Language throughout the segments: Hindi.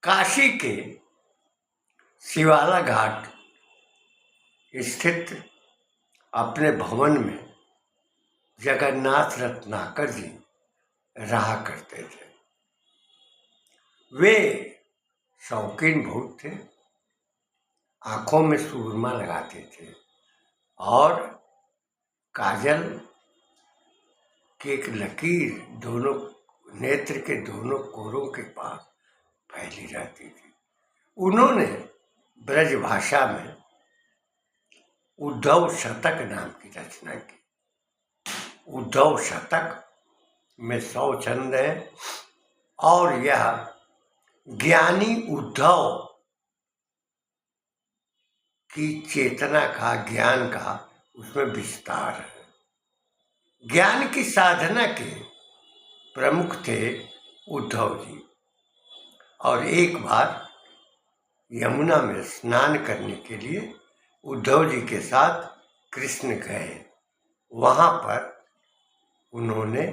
काशी के शिवाला घाट स्थित अपने भवन में जगन्नाथ रत्नाकर जी रहा करते थे। वे शौकीन बहुत थे, आंखों में सुरमा लगाते थे और काजल की एक लकीर दोनों नेत्र के दोनों कोरों के पास फैली रहती थी। उन्होंने ब्रज भाषा में उद्धव शतक नाम की रचना की। उद्धव शतक में 100 छंद हैं और यह ज्ञानी उद्धव की चेतना का, ज्ञान का उसमें विस्तार है। ज्ञान की साधना के प्रमुख थे उद्धव जी, और एक बार यमुना में स्नान करने के लिए उद्धव जी के साथ कृष्ण गए। वहाँ पर उन्होंने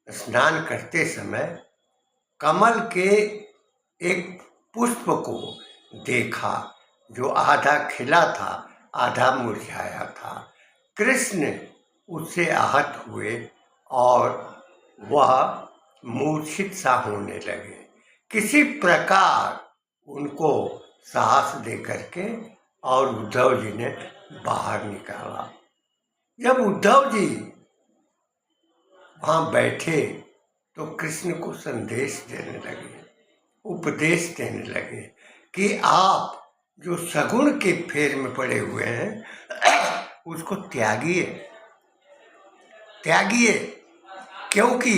स्नान करते समय कमल के एक पुष्प को देखा जो आधा खिला था, आधा मुरझाया था। कृष्ण उससे आहत हुए और वह मूर्छित सा होने लगे। किसी प्रकार उनको साहस दे करके और उद्धव जी ने बाहर निकाला। जब उद्धव जी वहाँ बैठे तो कृष्ण को संदेश देने लगे, उपदेश देने लगे कि आप जो सगुण के फेर में पड़े हुए हैं उसको त्यागिए, त्यागिए, क्योंकि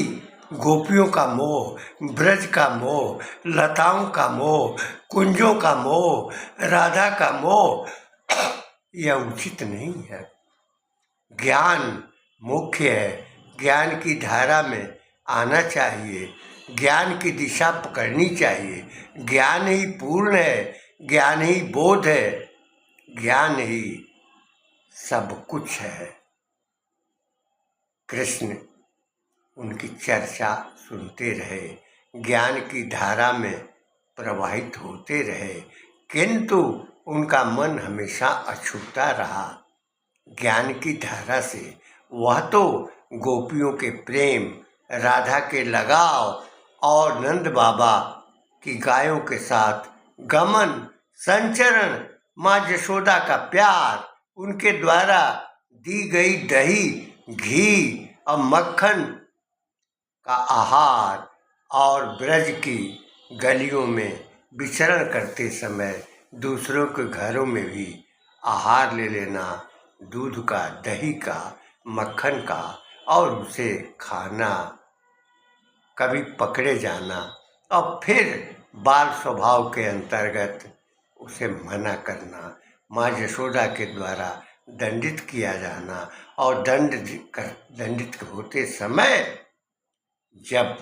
गोपियों का मोह, ब्रज का मोह, लताओं का मोह, कुंजों का मोह, राधा का मोह यह उचित नहीं है। ज्ञान मुख्य है, ज्ञान की धारा में आना चाहिए, ज्ञान की दिशा पकड़नी चाहिए। ज्ञान ही पूर्ण है, ज्ञान ही बोध है, ज्ञान ही सब कुछ है। कृष्ण उनकी चर्चा सुनते रहे, ज्ञान की धारा में प्रवाहित होते रहे, किंतु उनका मन हमेशा अछूता रहा ज्ञान की धारा से। वह तो गोपियों के प्रेम, राधा के लगाव और नंद बाबा की गायों के साथ गमन, संचरण, माँ यशोदा का प्यार, उनके द्वारा दी गई दही, घी और मक्खन का आहार और ब्रज की गलियों में विचरण करते समय दूसरों के घरों में भी आहार ले लेना, दूध का, दही का, मक्खन का, और उसे खाना, कभी पकड़े जाना और फिर बाल स्वभाव के अंतर्गत उसे मना करना, माँ यशोदा के द्वारा दंडित किया जाना, और दंडित होते समय जब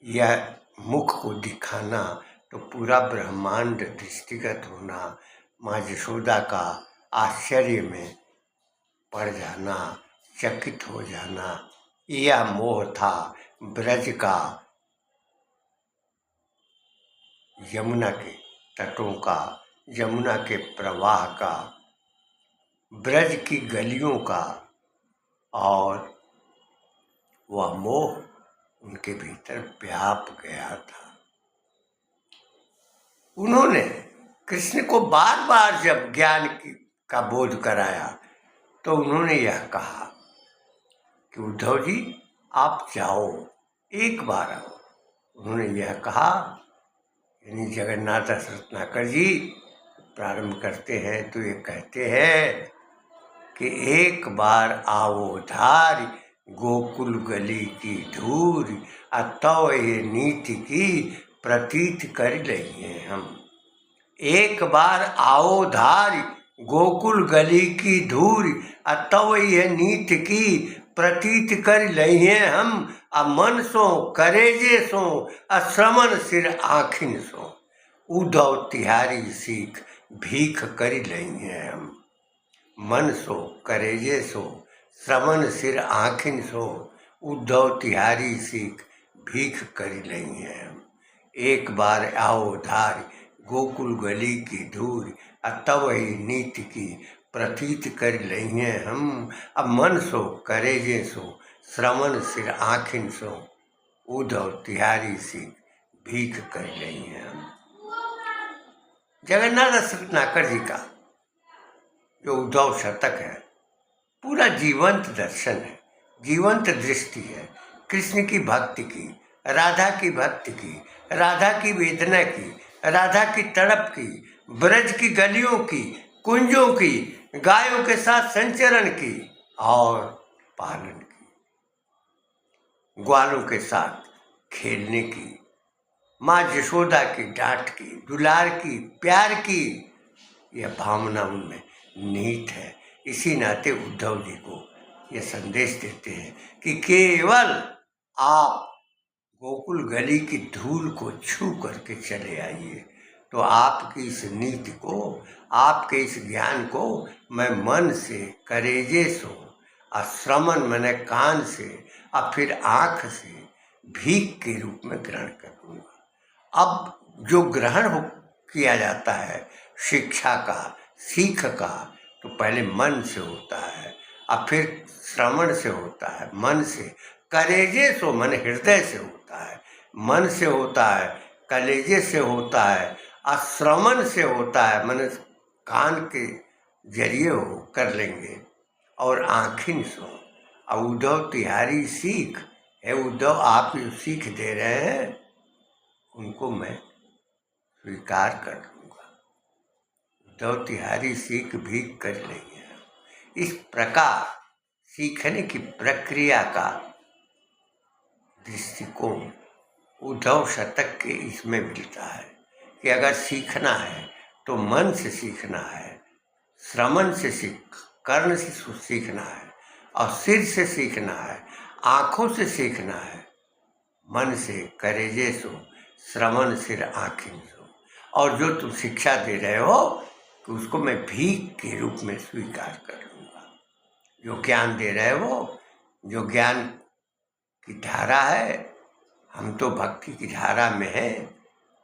यह मुख को दिखाना तो पूरा ब्रह्मांड दृष्टिगत होना, माँ यशोदा का आश्चर्य में पड़ जाना, चकित हो जाना, यह मोह था ब्रज का, यमुना के तटों का, यमुना के प्रवाह का, ब्रज की गलियों का, और वह मोह उनके भीतर व्याप गया था। उन्होंने कृष्ण को बार बार जब ज्ञान का बोध कराया तो उन्होंने यह कहा कि उद्धव जी आप जाओ, एक बार आओ। उन्होंने यह कहा, यानी जगन्नाथ रत्नाकर जी प्रारंभ करते हैं तो ये कहते हैं कि एक बार आओ धारी गोकुल गली की धूरी, अतव ये नीति की प्रतीत कर लइए हम। एक बार आओ धारी गोकुल गली की धूरी, अतव यह नीति की प्रतीत कर लइए हम। मन सो करेजे सो, श्रमण सिर आखिन सो, उद्धव तिहारी सीख भीख कर लइए हम। मन सो करेजे सो, श्रवण सिर आखिन सो, उद्धव तिहारी सीख भीख कर लइए हम। एक बार आओ धार गोकुल गली की धूर, तब ही नीति की प्रतीत कर लइहे हम। अब मन सो करेजे सो श्रवण सिर आँखिन सो, उद्धव तिहारी सी भीख कर लइहे हम। जगन्नाथ रत्नाकर जी का जो उद्धव शतक है पूरा जीवंत दर्शन है, जीवंत दृष्टि है कृष्ण की भक्ति की, राधा की भक्ति की, राधा की वेदना की, राधा की तड़प की, ब्रज की गलियों की, कुंजों की, गायों के साथ संचरण की और पालन की, ग्वालों के साथ खेलने की, माँ यशोदा की डांट की, दुलार की, प्यार की, यह भावना उनमें निहित है। इसी नाते उद्धव जी को यह संदेश देते हैं कि केवल आप गोकुल गली की धूल को छू करके चले आइए, तो आपकी इस नीति को, आपके इस ज्ञान को मैं मन से, करेजे से, और श्रवण मैंने कान से, और फिर आँख से भीख के रूप में ग्रहण करूँगा। अब जो ग्रहण किया जाता है शिक्षा का, सीख का, तो पहले मन से होता है और फिर श्रवण से होता है, मन से, कलेजे से मन हृदय से होता है, मन से होता है, कलेजे से होता है, और श्रवण से होता है मन कान के जरिए हो कर लेंगे, और आँखिन से। और उद्धव तिहारी सीख है, उद्धव आप जो सीख दे रहे हैं उनको मैं स्वीकार कर लूँगा। उद्धव तिहारी सीख भी कर लेंगे। इस प्रकार सीखने की प्रक्रिया का दृष्टिकोण उद्धव शतक के इसमें मिलता है कि अगर सीखना है तो मन से सीखना है, श्रवण से कर्ण से सीखना है, और सिर से सीखना है, आँखों से सीखना है, मन से, करेजे से, श्रवण सिर आँखिन से। और जो तुम शिक्षा दे रहे हो कि उसको मैं भीख के रूप में स्वीकार कर लूँगा। जो ज्ञान दे रहे हो, जो ज्ञान की धारा है, हम तो भक्ति की धारा में हैं,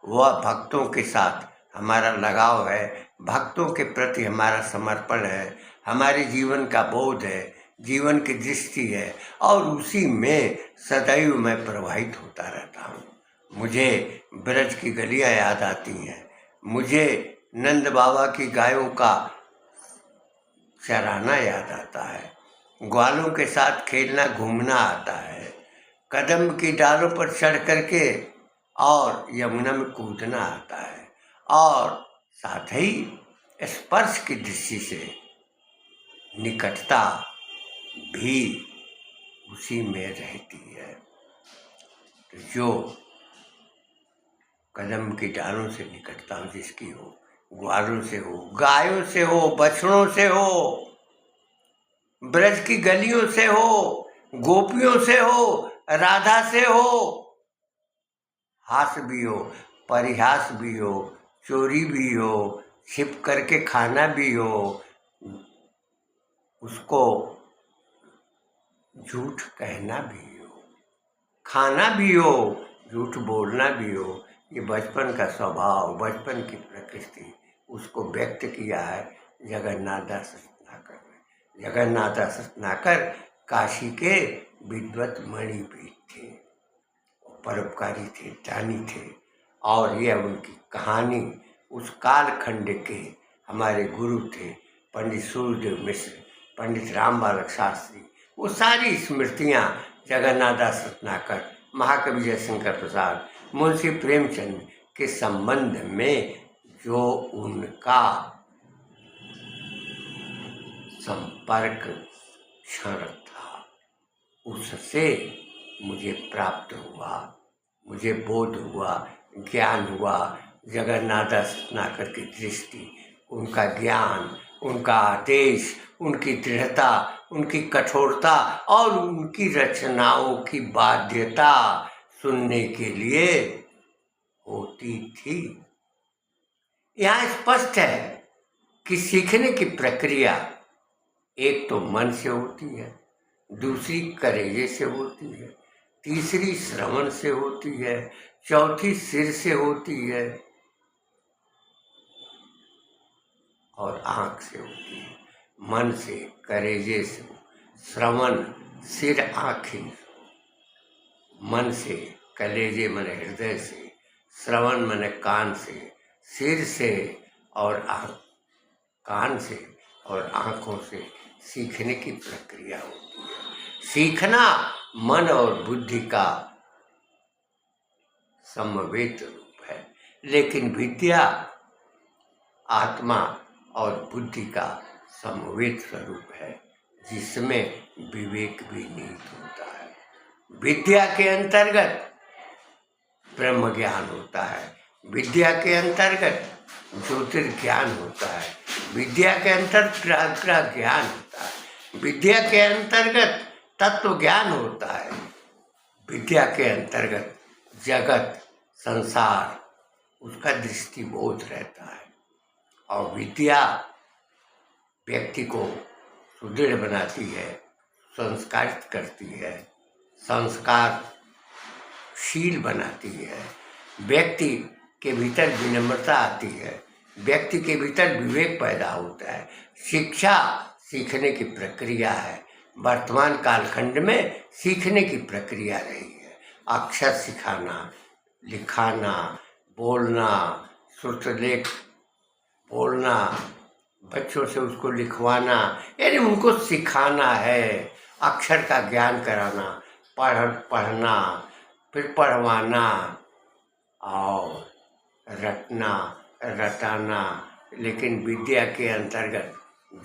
वह भक्तों के साथ हमारा लगाव है, भक्तों के प्रति हमारा समर्पण है, हमारे जीवन का बोध है, जीवन की दृष्टि है, और उसी में सदैव मैं प्रवाहित होता रहता हूँ। मुझे ब्रज की गलियाँ याद आती हैं, मुझे नंद बाबा की गायों का चराना याद आता है, ग्वालों के साथ खेलना घूमना आता है, कदम की डालों पर चढ़ करके और यमुना में कूदना आता है, और साथ ही स्पर्श की दृष्टि से निकटता भी उसी में रहती है। तो जो कदम की डालों से निकटता जिसकी हो, ग्वालों से हो, गायों से हो, बछड़ों से हो, ब्रज की गलियों से हो, गोपियों से हो, राधा से हो, हास भी हो, परिहास भी हो, चोरी भी हो, छिप करके खाना भी हो, उसको झूठ कहना भी हो, खाना भी हो, झूठ बोलना भी हो, ये बचपन का स्वभाव, बचपन की प्रकृति, उसको व्यक्त किया है जगन्नाथ दास रत्नाकर ने। जगन्नाथ दास रत्नाकर काशी के विद्वत मणिपीठ थे, परोपकारी थे, दानी थे, और यह उनकी कहानी उस कालखंड के हमारे गुरु थे पंडित सूर्यदेव मिश्र, पंडित राम बालक शास्त्री, वो सारी स्मृतियाँ जगन्नाथ दास रत्नाकर, महाकवि जयशंकर प्रसाद, मुंशी प्रेमचंद के संबंध में जो उनका संपर्क क्षण था, उससे मुझे प्राप्त हुआ, मुझे बोध हुआ, ज्ञान हुआ। जगन्नाथ दास रत्नाकर की दृष्टि, उनका ज्ञान, उनका आदेश, उनकी दृढ़ता, उनकी कठोरता और उनकी रचनाओं की बाध्यता सुनने के लिए होती थी। यहाँ स्पष्ट है कि सीखने की प्रक्रिया एक तो मन से होती है, दूसरी करेजे से होती है, तीसरी श्रवण से होती है, चौथी सिर से होती है और आँख से होती है। मन से, करेजे से, श्रवण सिर आँखें, मन से, कलेजे मन हृदय से, श्रवण मन कान से, सिर से और कान से और आँखों से सीखने की प्रक्रिया होती है। सीखना मन और बुद्धि का समवेत रूप है, लेकिन विद्या आत्मा और बुद्धि का समवेत स्वरूप है, जिसमें विवेक भी निहित होता है। विद्या के अंतर्गत ब्रह्म ज्ञान होता है, विद्या के अंतर्गत ज्योतिर्ज्ञान होता है, विद्या के अंतर्गत ग्रह ज्ञान होता है, विद्या के अंतर्गत तत्व ज्ञान होता है, विद्या के अंतर्गत जगत संसार उसका दृष्टिबोध रहता है। और विद्या व्यक्ति को सुदृढ़ बनाती है, संस्कारित करती है, संस्कारशील बनाती है, व्यक्ति के भीतर विनम्रता आती है, व्यक्ति के भीतर विवेक पैदा होता है। शिक्षा सीखने की प्रक्रिया है, वर्तमान कालखंड में सीखने की प्रक्रिया रही है। अक्षर सिखाना, लिखाना, बोलना, श्रुतलेख बोलना, बच्चों से उसको लिखवाना, यानी उनको सिखाना है, अक्षर का ज्ञान कराना, पढ़ना, फिर पढ़वाना और रटाना। लेकिन विद्या के अंतर्गत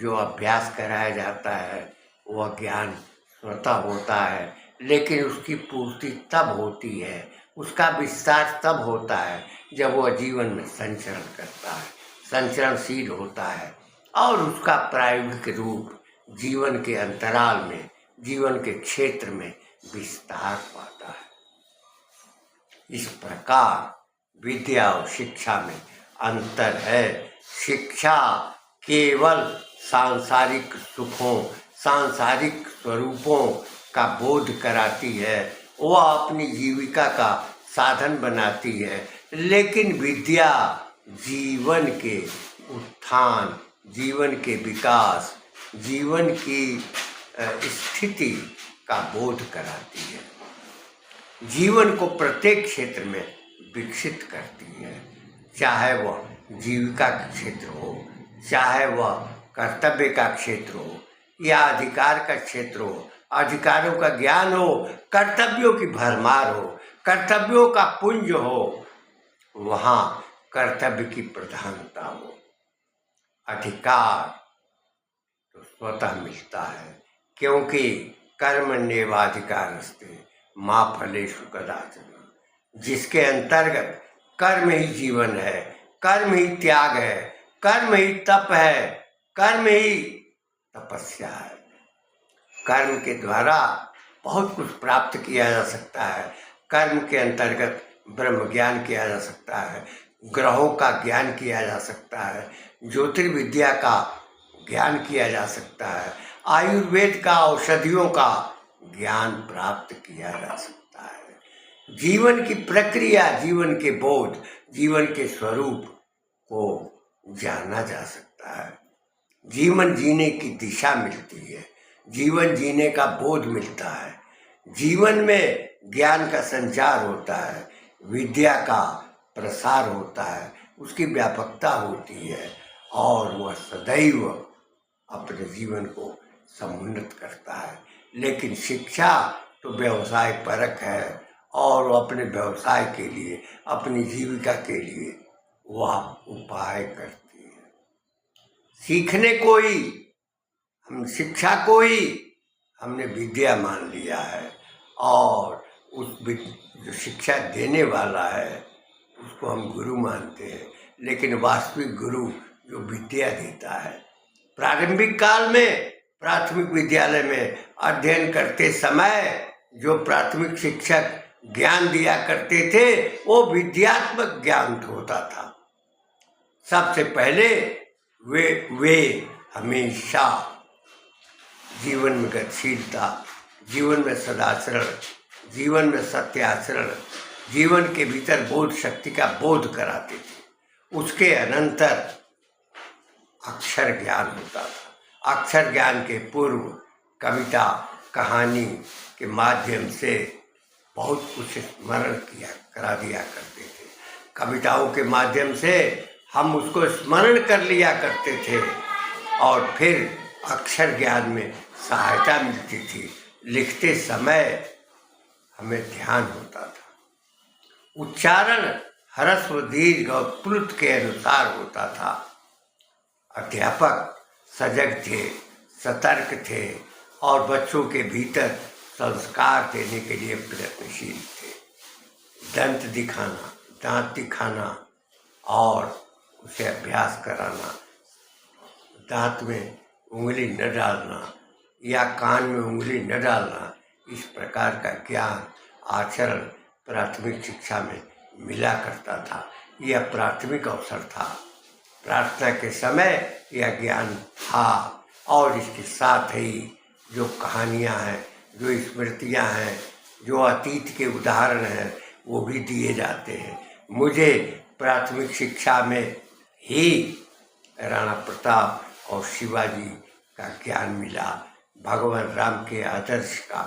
जो अभ्यास कराया जाता है वह ज्ञान स्वतः होता है, लेकिन उसकी पूर्ति तब होती है, उसका विस्तार तब होता है जब वह जीवन में संचरण करता है, संचरणशील होता है और उसका प्रायोगिक रूप जीवन के अंतराल में, जीवन के क्षेत्र में विस्तार पाता है। इस प्रकार विद्या और शिक्षा में अंतर है। शिक्षा केवल सांसारिक सुखों, सांसारिक स्वरूपों का बोध कराती है, वह अपनी जीविका का साधन बनाती है, लेकिन विद्या जीवन के उत्थान, जीवन के विकास, जीवन की स्थिति का बोध कराती है, जीवन को प्रत्येक क्षेत्र में विकसित करती है, चाहे वह जीविका का क्षेत्र हो, चाहे वह कर्तव्य का क्षेत्र हो या अधिकार का क्षेत्र हो, अधिकारों का ज्ञान हो, कर्तव्यों की भरमार हो, कर्तव्यों का पुंज हो, वहाँ कर्तव्य की प्रधानता हो। अधिकार तो स्वतः मिलता है, क्योंकि कर्मण्येवाधिकारस्ते मा फलेषु कदाचन, जिसके अंतर्गत कर्म ही जीवन है, कर्म ही त्याग है, कर्म ही तप है, कर्म ही तपस्या है। कर्म के द्वारा बहुत कुछ प्राप्त किया जा सकता है, कर्म के अंतर्गत ब्रह्म ज्ञान किया जा सकता है, ग्रहों का ज्ञान किया जा सकता है, ज्योतिर्विद्या का ज्ञान किया जा सकता है, आयुर्वेद का, औषधियों का ज्ञान प्राप्त किया जा सकता है। जीवन की प्रक्रिया, जीवन के बोध, जीवन के स्वरूप को जाना जा सकता है। जीवन जीने की दिशा मिलती है, जीवन जीने का बोध मिलता है, जीवन में ज्ञान का संचार होता है, विद्या का प्रसार होता है, उसकी व्यापकता होती है और वह सदैव अपने जीवन को समुन्नत करता है। लेकिन शिक्षा तो व्यवसाय परक है और वो अपने व्यवसाय के लिए, अपनी जीविका के लिए वह उपाय करती है। सीखने को ही, हम शिक्षा को ही हमने विद्या मान लिया है और उस जो शिक्षा देने वाला है उसको हम गुरु मानते हैं, लेकिन वास्तविक गुरु जो विद्या देता है। प्रारंभिक काल में प्राथमिक विद्यालय में अध्ययन करते समय जो प्राथमिक शिक्षक ज्ञान दिया करते थे वो विद्यात्मक ज्ञान होता था। सबसे पहले वे हमेशा जीवन में गतिशीलता, जीवन में सदाचरण, जीवन में सत्याचरण, जीवन के भीतर बोध शक्ति का बोध कराते थे। उसके अनंतर अक्षर ज्ञान होता था। अक्षर ज्ञान के पूर्व कविता कहानी के माध्यम से बहुत कुछ स्मरण करा दिया करते थे। कविताओं के माध्यम से हम उसको स्मरण कर लिया करते थे और फिर अक्षर ज्ञान में सहायता मिलती थी। लिखते समय हमें ध्यान होता था। उच्चारण ह्रस्व दीर्घ और प्लुत के अनुसार होता था। अध्यापक सजग थे, सतर्क थे और बच्चों के भीतर संस्कार देने के लिए प्रयत्नशील थे। दंत दिखाना, दांत दिखाना और उसे अभ्यास कराना, दांत में उंगली न डालना या कान में उंगली न डालना, इस प्रकार का ज्ञान आचरण प्राथमिक शिक्षा में मिला करता था। यह प्राथमिक अवसर था। प्रार्थना के समय यह ज्ञान था और इसके साथ ही जो कहानियाँ हैं, जो स्मृतियाँ हैं, जो अतीत के उदाहरण हैं, वो भी दिए जाते हैं। मुझे प्राथमिक शिक्षा में ही राणा प्रताप और शिवाजी का ज्ञान मिला। भगवान राम के आदर्श का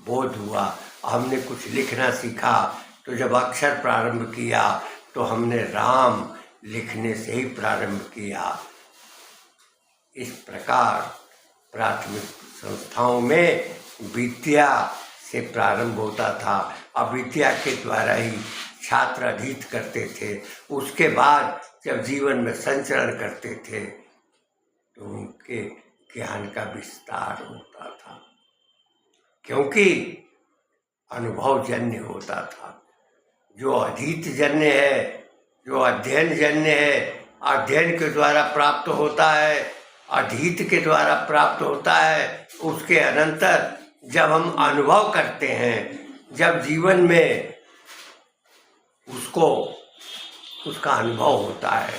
बोध हुआ। हमने कुछ लिखना सीखा तो जब अक्षर प्रारंभ किया तो हमने राम लिखने से ही प्रारंभ किया। इस प्रकार प्राथमिक संस्थाओं में विद्या से प्रारंभ होता था। अविद्या के द्वारा ही छात्र अधीत करते थे। उसके बाद जब जीवन में संचरण करते थे तो उनके ज्ञान का विस्तार होता था, क्योंकि अनुभवजन्य होता था। जो अधीत जन्य है, जो अध्ययन जन्य है, अध्ययन के द्वारा प्राप्त होता है, अधीत के द्वारा प्राप्त होता है। उसके अनंतर जब हम अनुभव करते हैं, जब जीवन में उसका अनुभव होता है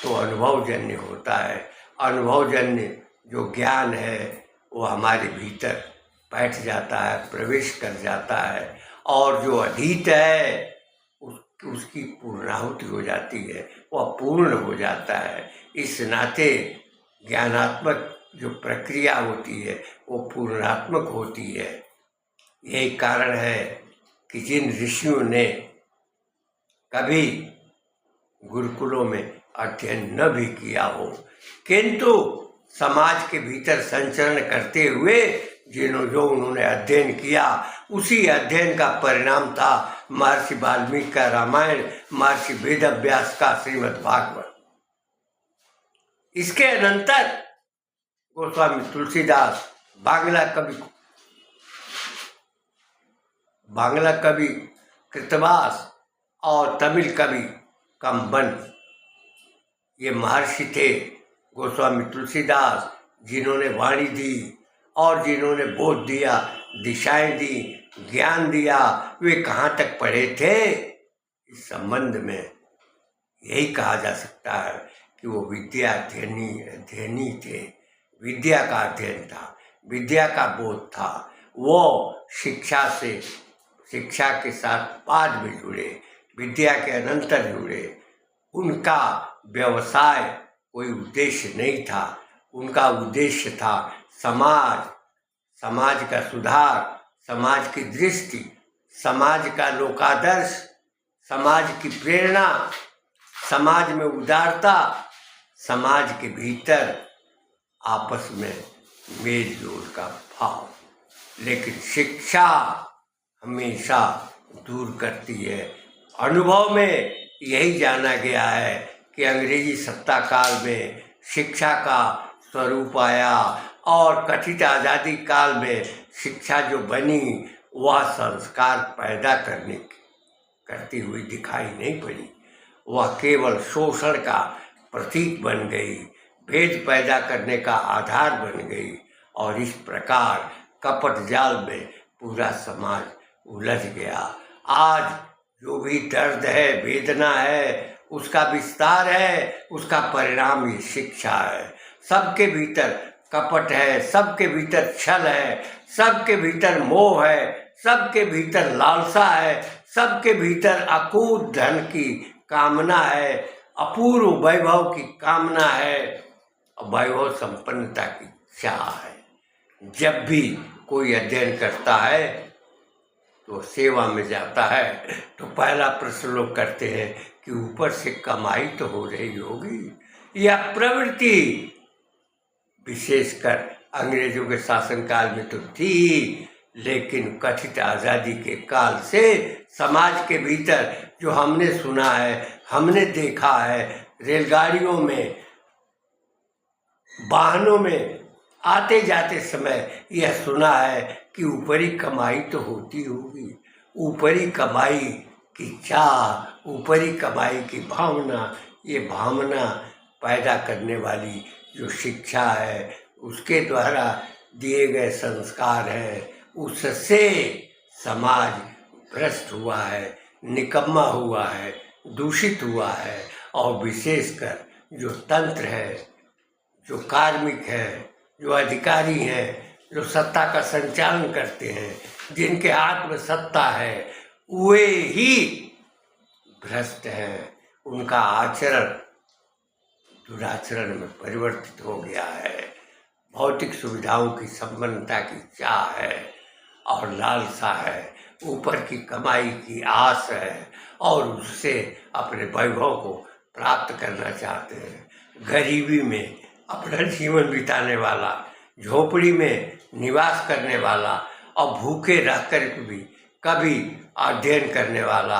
तो अनुभवजन्य होता है। अनुभवजन्य जो ज्ञान है वो हमारे भीतर बैठ जाता है, प्रवेश कर जाता है और जो अधीत है उसकी पूर्णाहुति हो जाती है, वह पूर्ण हो जाता है। इस नाते ज्ञानात्मक जो प्रक्रिया होती है वो पूर्णात्मक होती है। यही कारण है कि जिन ऋषियों ने कभी गुरुकुलों में अध्ययन न भी किया हो, किंतु समाज के भीतर संचरण करते हुए जो उन्होंने अध्ययन किया, उसी अध्ययन का परिणाम था महर्षि वाल्मीकि का रामायण, महर्षि वेदव्यास का श्रीमद् भागवत। इसके अनंतर गोस्वामी तुलसीदास, बांग्ला कवि कृतवास और तमिल कवि कंबन, ये महर्षि थे। गोस्वामी तुलसीदास जिन्होंने वाणी दी और जिन्होंने बोध दिया, दिशाएं दी, ज्ञान दिया, वे कहाँ तक पढ़े थे? इस संबंध में यही कहा जा सकता है कि वो विद्या अध्ययनी थे। विद्या का अध्ययन था, विद्या का बोध था। वो शिक्षा के साथ बाद में जुड़े, विद्या के अनंतर जुड़े। उनका व्यवसाय कोई उद्देश्य नहीं था। उनका उद्देश्य था समाज का सुधार, समाज की दृष्टि, समाज का लोकादर्श, समाज की प्रेरणा, समाज में उदारता, समाज के भीतर आपस में मेल जोल का भाव। लेकिन शिक्षा हमेशा दूर करती है। अनुभव में यही जाना गया है कि अंग्रेजी सत्ता काल में शिक्षा का स्वरूप आया और कथित आज़ादी काल में शिक्षा जो बनी वह संस्कार पैदा करती हुई दिखाई नहीं पड़ी। वह केवल शोषण का प्रतीक बन गई, भेद पैदा करने का आधार बन गई और इस प्रकार कपट जाल में पूरा समाज उलझ गया। आज जो भी दर्द है, वेदना है, उसका विस्तार है, उसका परिणाम ये शिक्षा है। सबके भीतर कपट है, सबके भीतर छल है, सबके भीतर मोह है, सबके भीतर लालसा है, सबके भीतर अकूत धन की कामना है, अपूर्व वैभव की कामना है, वैभव संपन्नता की चाह है। जब भी कोई अध्ययन करता है तो सेवा में जाता है तो पहला प्रश्न लोग करते हैं कि ऊपर से कमाई तो हो रही होगी या प्रवृत्ति, विशेषकर अंग्रेजों के शासनकाल में तो थी, लेकिन कथित आज़ादी के काल से समाज के भीतर जो हमने सुना है, हमने देखा है, रेलगाड़ियों में, वाहनों में आते जाते समय यह सुना है कि ऊपरी कमाई तो होती होगी। ऊपरी कमाई की चाह, ऊपरी कमाई की भावना, ये भावना पैदा करने वाली जो शिक्षा है, उसके द्वारा दिए गए संस्कार हैं, उससे समाज भ्रष्ट हुआ है, निकम्मा हुआ है, दूषित हुआ है। और विशेषकर जो तंत्र है, जो कार्मिक हैं, जो अधिकारी हैं, जो सत्ता का संचालन करते हैं, जिनके हाथ में सत्ता है, वे ही भ्रष्ट हैं। उनका आचरण दुराचरण में परिवर्तित हो गया है। भौतिक सुविधाओं की संपन्नता की चाह है और लालसा है, ऊपर की कमाई की आस है और उससे अपने वैभव को प्राप्त करना चाहते हैं। गरीबी में अपना जीवन बिताने वाला, झोपड़ी में निवास करने वाला और भूखे रहकर भी कभी अध्ययन करने वाला,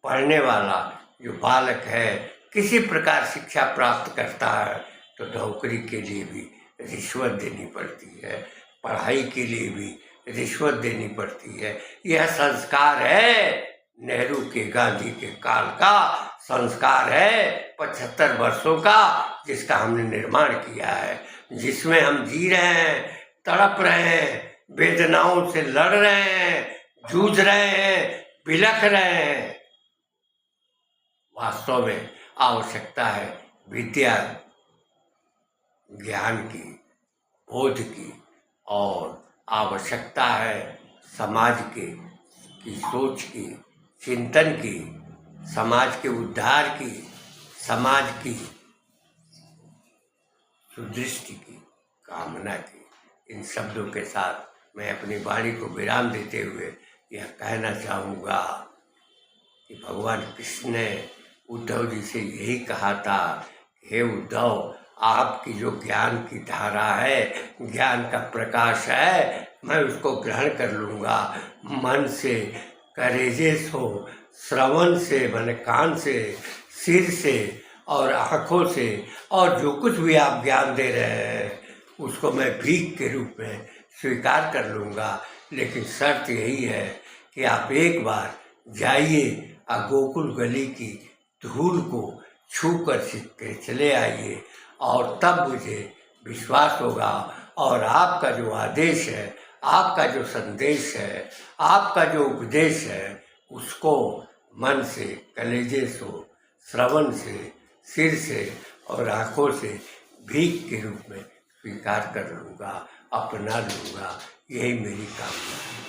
पढ़ने वाला जो बालक है, किसी प्रकार शिक्षा प्राप्त करता है तो नौकरी के लिए भी रिश्वत देनी पड़ती है, पढ़ाई के लिए भी रिश्वत देनी पड़ती है। यह संस्कार है नेहरू के, गांधी के काल का संस्कार है 75 वर्षों का, जिसका हमने निर्माण किया है, जिसमें हम जी रहे हैं, तड़प रहे हैं, वेदनाओं से लड़ रहे हैं, जूझ रहे हैं, बिलख रहे हैं। वास्तव में आवश्यकता है विद्या, ज्ञान की, बोध की, और आवश्यकता है समाज की सोच की, चिंतन की, समाज के उद्धार की, समाज की सुदृष्टि की, कामना की। इन शब्दों के साथ मैं अपनी वाणी को विराम देते हुए यह कहना चाहूँगा कि भगवान कृष्ण ने उद्धव जी से यही कहा था, हे उद्धव, आपकी जो ज्ञान की धारा है, ज्ञान का प्रकाश है, मैं उसको ग्रहण कर लूँगा। मन से, करेजे से, श्रवण से, मन कान से, सिर से और आँखों से, और जो कुछ भी आप ज्ञान दे रहे हैं उसको मैं भीख के रूप में स्वीकार कर लूँगा। लेकिन शर्त यही है कि आप एक बार जाइए और गोकुल गली की धूल को छू कर सीख के चले आइए, और तब मुझे विश्वास होगा और आपका जो आदेश है, आपका जो संदेश है, आपका जो उपदेश है, उसको मन से, कलेजे से, श्रवण से, सिर से और आँखों से भीख के रूप में स्वीकार कर लूँगा, अपना लूँगा। यही मेरी कामना है।